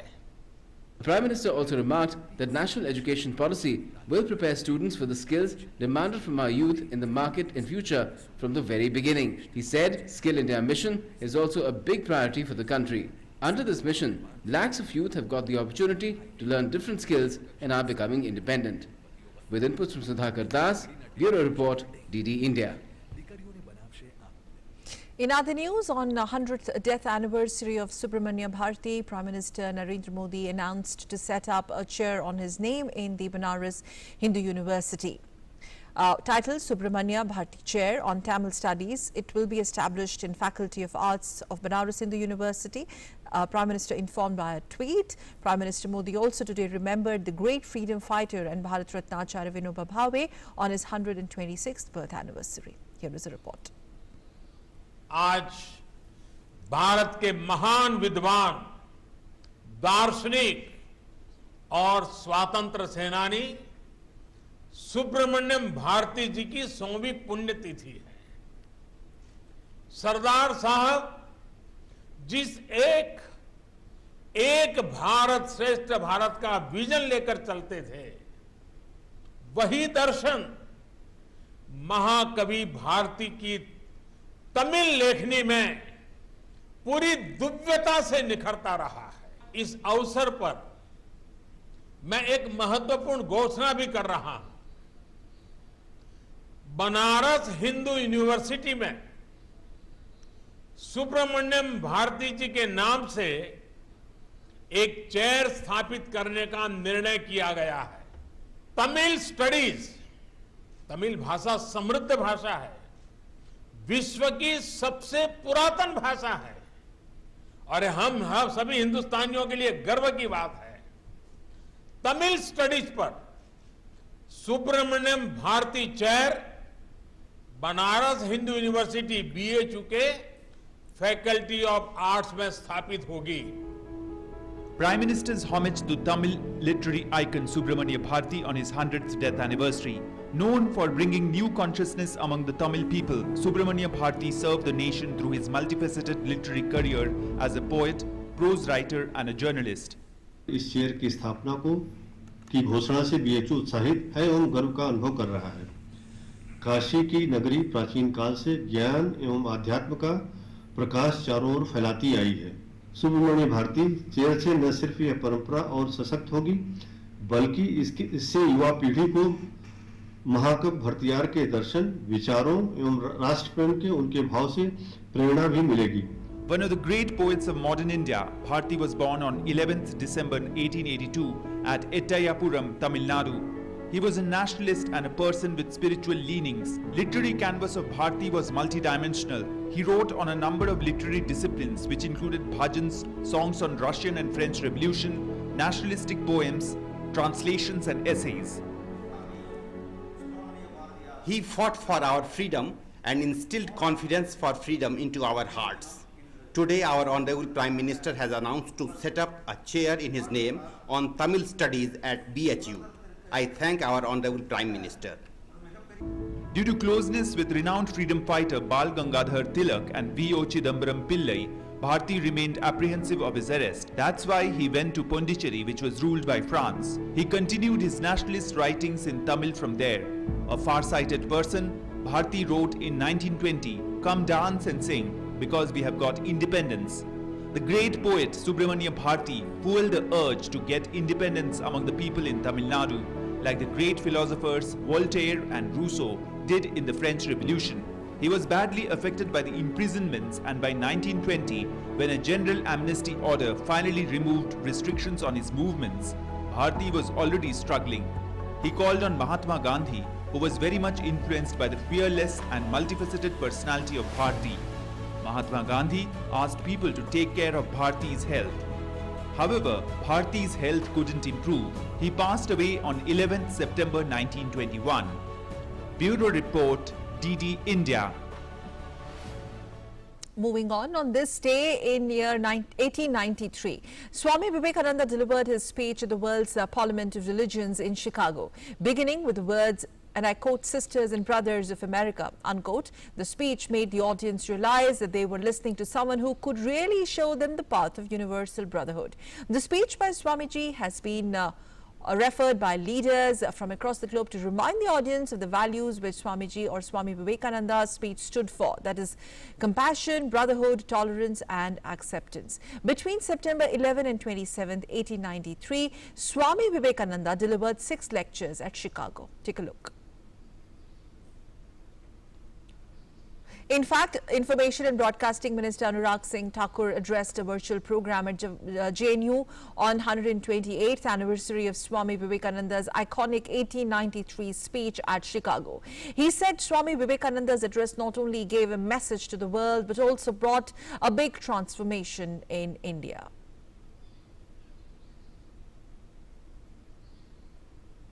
The Prime Minister also remarked that national education policy will prepare students for the skills demanded from our youth in the market in future from the very beginning. He said Skill India mission is also a big priority for the country. Under this mission, lakhs of youth have got the opportunity to learn different skills and are becoming independent. With inputs from Sudhakar Das, Bureau Report, DD India. In other news, on the 100th death anniversary of Subramanya Bharti, Prime Minister Narendra Modi announced to set up a chair on his name in the Banaras Hindu University. Titled Subramanya Bharti Chair on Tamil Studies, it will be established in Faculty of Arts of Banaras Hindu University. Prime Minister informed by a tweet. Prime Minister Modi also today remembered the great freedom fighter and Bharat Ratna Acharya Vinoba Bhave on his 126th birth anniversary. Here is a report. आज भारत के महान विद्वान, दार्शनिक और स्वातंत्र सेनानी सुब्रमण्यम भारती जी की 100वीं पुण्यतिथि है। सरदार साहब जिस एक भारत श्रेष्ठ भारत का विजन लेकर चलते थे, वही दर्शन महाकवि भारती की तमिल लेखनी में पूरी दिव्यता से निखरता रहा है। इस अवसर पर मैं एक महत्वपूर्ण घोषणा भी कर रहा हूं। बनारस हिंदू यूनिवर्सिटी में सुब्रमण्यम भारती जी के नाम से एक चेयर स्थापित करने का निर्णय किया गया है। तमिल स्टडीज, तमिल भाषा समृद्ध भाषा है, विश्व की सबसे पुरातन भाषा है और हम सभी हिंदुस्तानियों के लिए गर्व की बात है। तमिल स्टडीज पर Subramania Bharati chair Banaras Hindu university BHU के फैकल्टी ऑफ आर्ट्स में स्थापित होगी। Prime Minister's homage to Tamil literary icon Subramanya Bharati on his 100th death anniversary. Known for bringing new consciousness among the Tamil people, Subramanya Bharati served the nation through his multifaceted literary career as a poet, prose writer and a journalist. इस chair की स्थापना की घोषणा से BHU उत्साहित है एवं गर्व का अनुभव कर रहा है। काशी की नगरी प्राचीन काल से ज्ञान एवं आध्यात्म का प्रकाश चारों ओर फैलाती आई है। सुब्रमण्य भारती चेयर से न सिर्फ यह परंपरा और सशक्त होगी, बल्कि इससे युवा पीढ़ी को महाकवि भरतियार के दर्शन, विचारों एवं राष्ट्र प्रेम के उनके भाव से प्रेरणा भी मिलेगी। One of the great poets of modern India, Bharati was born on 11th December 1882 at Ettayapuram, Tamil Nadu. He was a nationalist and a person with spiritual leanings. Literary canvas of Bharati was multidimensional. He wrote on a number of literary disciplines which included bhajans, songs on Russian and French Revolution, nationalistic poems, translations and essays. He fought for our freedom and instilled confidence for freedom into our hearts. Today, our Honorable Prime Minister has announced to set up a chair in his name on Tamil Studies at BHU. I thank our Honorable Prime Minister. Due to closeness with renowned freedom fighter Bal Gangadhar Tilak and V.O. Chidambaram Pillai, Bharati remained apprehensive of his arrest. That's why he went to Pondicherry, which was ruled by France. He continued his nationalist writings in Tamil from there. A far-sighted person, Bharati wrote in 1920, "Come dance and sing, because we have got independence." The great poet Subramanya Bharati fueled the urge to get independence among the people in Tamil Nadu, like the great philosophers Voltaire and Rousseau did in the French Revolution. He was badly affected by the imprisonments, and by 1920, when a general amnesty order finally removed restrictions on his movements, Bharati was already struggling. He called on Mahatma Gandhi, who was very much influenced by the fearless and multifaceted personality of Bharati. Mahatma Gandhi asked people to take care of Bharati's health. However, Bharati's health couldn't improve. He passed away on 11th September 1921. Bureau Report, DD India. Moving on this day in year 1893, Swami Vivekananda delivered his speech at the World's Parliament of Religions in Chicago, beginning with the words, and I quote, "Sisters and brothers of America," unquote. The speech made the audience realize that they were listening to someone who could really show them the path of universal brotherhood. The speech by Swamiji has been referred by leaders from across the globe to remind the audience of the values which Swamiji or Swami Vivekananda's speech stood for, that is compassion, brotherhood, tolerance and acceptance. Between September 11 and 27, 1893, Swami Vivekananda delivered 6 lectures at Chicago. Take a look. In fact, Information and Broadcasting Minister Anurag Singh Thakur addressed a virtual program at JNU on 128th anniversary of Swami Vivekananda's iconic 1893 speech at Chicago. He said Swami Vivekananda's address not only gave a message to the world but also brought a big transformation in India.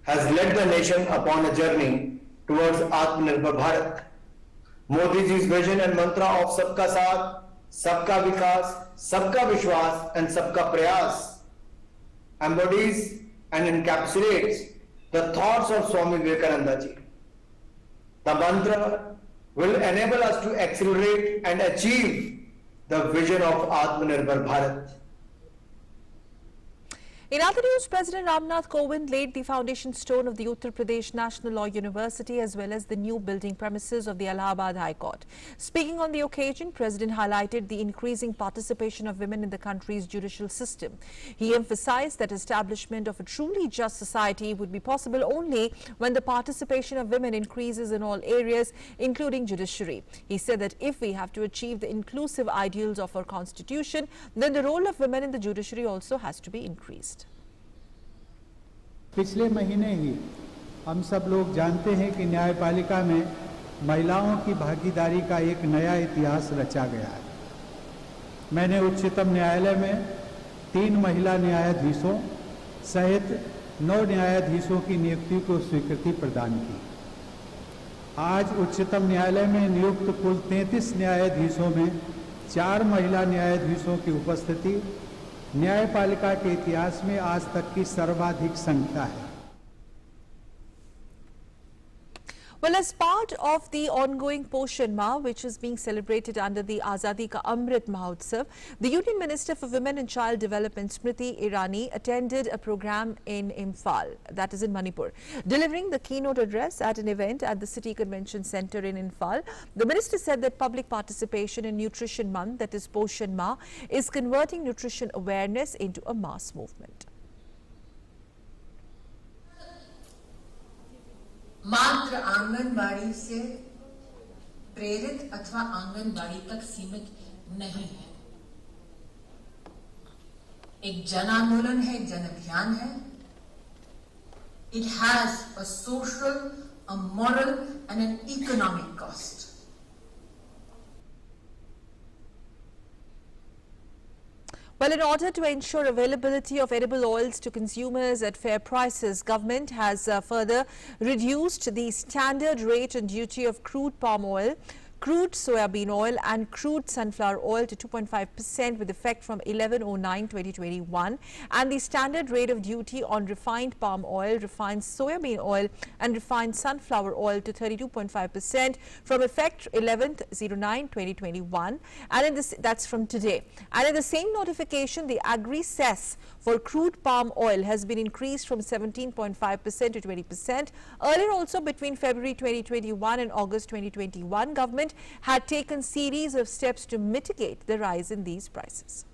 Has led the nation upon a journey towards Atmanirbhar Bharat. Modi ji's vision and mantra of Sabka Saath, Sabka Vikas, Sabka Vishwas and Sabka Prayas embodies and encapsulates the thoughts of Swami Vivekananda ji. The mantra will enable us to accelerate and achieve the vision of Atmanirbhar Bharat. In other news, President Ramnath Kovind laid the foundation stone of the Uttar Pradesh National Law University as well as the new building premises of the Allahabad High Court. Speaking on the occasion, President highlighted the increasing participation of women in the country's judicial system. He emphasized that establishment of a truly just society would be possible only when the participation of women increases in all areas, including judiciary. He said that if we have to achieve the inclusive ideals of our constitution, then the role of women in the judiciary also has to be increased. पिछले महीने ही हम सब लोग जानते हैं कि न्यायपालिका में महिलाओं की भागीदारी का एक नया इतिहास रचा गया है। मैंने उच्चतम न्यायालय में 3 महिला न्यायाधीशों सहित 9 न्यायाधीशों की नियुक्ति को स्वीकृति प्रदान की। आज उच्चतम न्यायालय में नियुक्त कुल 33 न्यायाधीशों में 4 महिला न्यायाधीशों की उपस्थिति न्यायपालिका के इतिहास में आज तक की सर्वाधिक संख्या है। Well, as part of the ongoing Poshan Ma, which is being celebrated under the Azadi Ka Amrit Mahotsav, the Union Minister for Women and Child Development, Smriti Irani, attended a program in Imphal, that is in Manipur. Delivering the keynote address at an event at the City Convention Centre in Imphal, the minister said that public participation in Nutrition Month, that is Poshan Ma, is converting nutrition awareness into a mass movement. मात्र आंगनबाड़ी से प्रेरित अथवा आंगनबाड़ी तक सीमित नहीं है। एक जन आंदोलन है, एक जन अभियान है। It has a social, a moral and an economic cost. Well, in order to ensure availability of edible oils to consumers at fair prices, government has further reduced the standard rate and duty of crude palm oil, crude soybean oil and crude sunflower oil to 2.5% with effect from 11/09/2021, and the standard rate of duty on refined palm oil, refined soybean oil and refined sunflower oil to 32.5% from effect 11/09/2021, and that's from today. And in the same notification, the agri cess for crude palm oil has been increased from 17.5% to 20%. Earlier also, between February 2021 and August 2021, government had taken series of steps to mitigate the rise in these prices.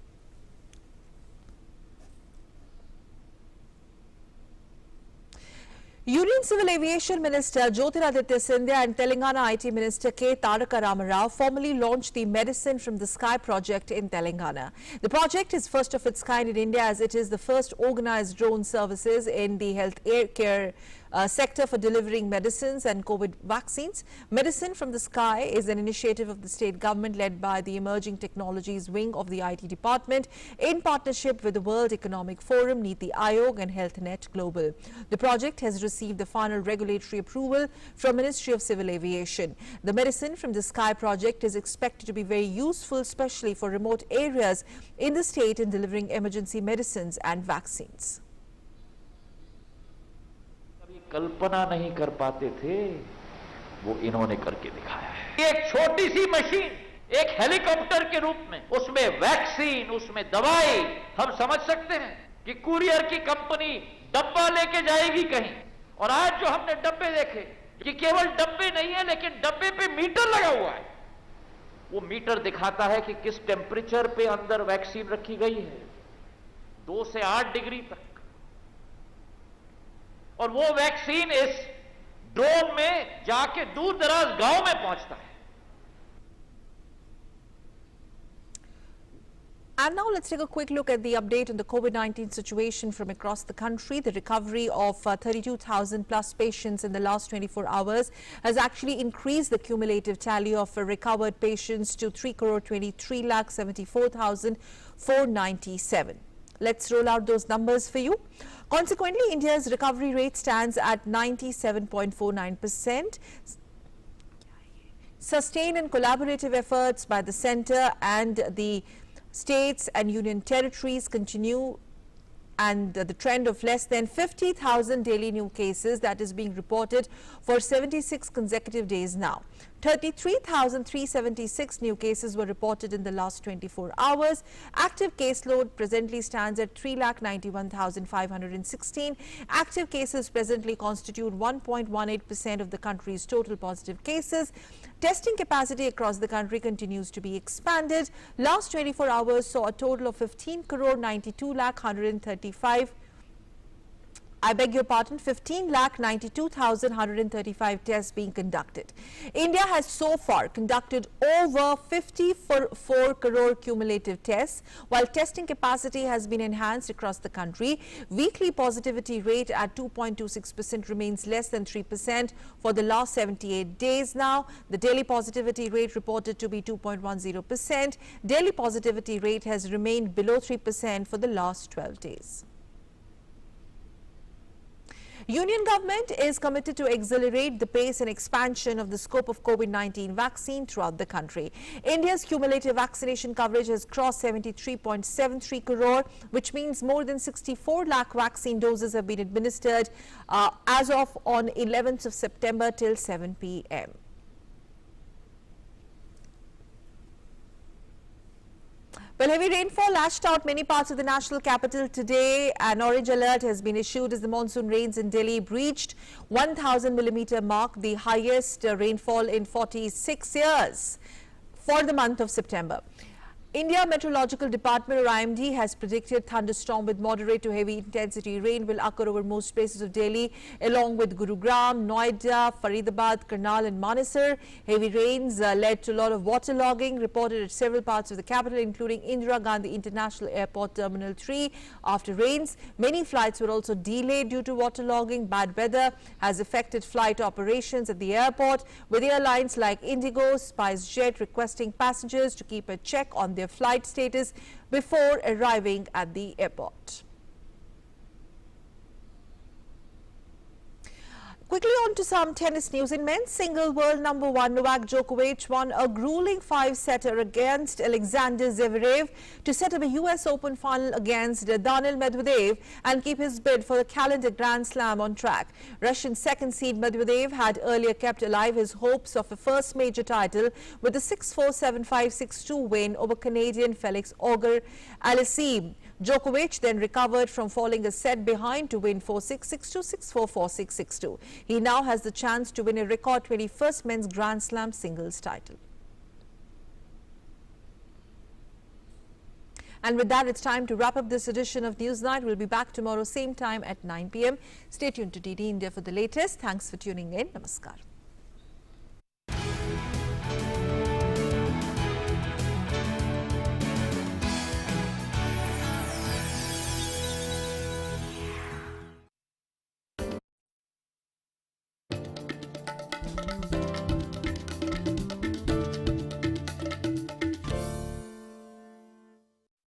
Union Civil Aviation Minister Jyotiraditya Scindia and Telangana IT Minister K. Taraka Ramarao formally launched the Medicine from the Sky project in Telangana. The project is first of its kind in India, as it is the first organized drone services in the health care sector for delivering medicines and COVID vaccines. Medicine from the Sky is an initiative of the state government led by the Emerging Technologies Wing of the IT Department in partnership with the World Economic Forum, Niti Aayog and HealthNet Global. The project has received the final regulatory approval from Ministry of Civil Aviation. The Medicine from the Sky project is expected to be very useful, especially for remote areas in the state in delivering emergency medicines and vaccines. कल्पना नहीं कर पाते थे, वो इन्होंने करके दिखाया है। एक छोटी सी मशीन, एक हेलीकॉप्टर के रूप में, उसमें वैक्सीन, उसमें दवाई, हम समझ सकते हैं कि कुरियर की कंपनी डब्बा लेके जाएगी कहीं, और आज जो हमने डब्बे देखे कि केवल डब्बे नहीं है, लेकिन डब्बे पे मीटर लगा हुआ है। वो मीटर दिखाता है कि किस टेम्परेचर पे अंदर वैक्सीन रखी गई है, 2 से 8 डिग्री तक, और वो वैक्सीन इस ड्रोन में जाके दूर दराज गांव में पहुंचता है। And now let's take a quick look at the update on the COVID-19 situation from across the country. The recovery of 32,000 plus patients in the last 24 hours has actually increased the cumulative tally of recovered patients to 3,23,74,497. Let's roll out those numbers for you. Consequently, India's recovery rate stands at 97.49%. Sustained and collaborative efforts by the centre and the states and union territories continue, and the trend of less than 50,000 daily new cases that is being reported for 76 consecutive days now. 33,376 new cases were reported in the last 24 hours. Active caseload presently stands at 3,91,516. Active cases presently constitute 1.18% of the country's total positive cases. Testing capacity across the country continues to be expanded. Last 24 hours saw a total of 15,92,135 tests being conducted. India has so far conducted over 54 crore cumulative tests, while testing capacity has been enhanced across the country. Weekly positivity rate at 2.26% remains less than 3% for the last 78 days now. The daily positivity rate reported to be 2.10%. Daily positivity rate has remained below 3% for the last 12 days. Union government is committed to accelerate the pace and expansion of the scope of COVID-19 vaccine throughout the country. India's cumulative vaccination coverage has crossed 73.73 crore, which means more than 64 lakh vaccine doses have been administered as of on 11th of September till 7 p.m. Well, heavy rainfall lashed out many parts of the national capital today. An orange alert has been issued as the monsoon rains in Delhi breached 1,000 millimeter mark, the highest rainfall in 46 years for the month of September. India Meteorological Department, or IMD, has predicted thunderstorm with moderate to heavy intensity rain will occur over most places of Delhi, along with Gurugram, Noida, Faridabad, Karnal and Manesar. Heavy rains led to a lot of waterlogging reported at several parts of the capital, including Indira Gandhi International Airport Terminal 3. After rains, many flights were also delayed due to waterlogging. Bad weather has affected flight operations at the airport, with airlines like Indigo, SpiceJet requesting passengers to keep a check on their flight status before arriving at the airport. Quickly on to some tennis news. In men's single, world number 1 Novak Djokovic won a grueling 5-setter against Alexander Zverev to set up a US Open final against Daniil Medvedev and keep his bid for the calendar Grand Slam on track. Russian second seed Medvedev had earlier kept alive his hopes of a first major title with a 6-4, 7-5, 6-2 win over Canadian Felix Auger-Aliassime. Djokovic then recovered from falling a set behind to win 4-6, 6-2, 6-4, 4-6, 6-2. He now has the chance to win a record 21st men's Grand Slam singles title. And with that, it's time to wrap up this edition of Newsnight. We'll be back tomorrow same time at 9 p.m. Stay tuned to DD India for the latest. Thanks for tuning in. Namaskar.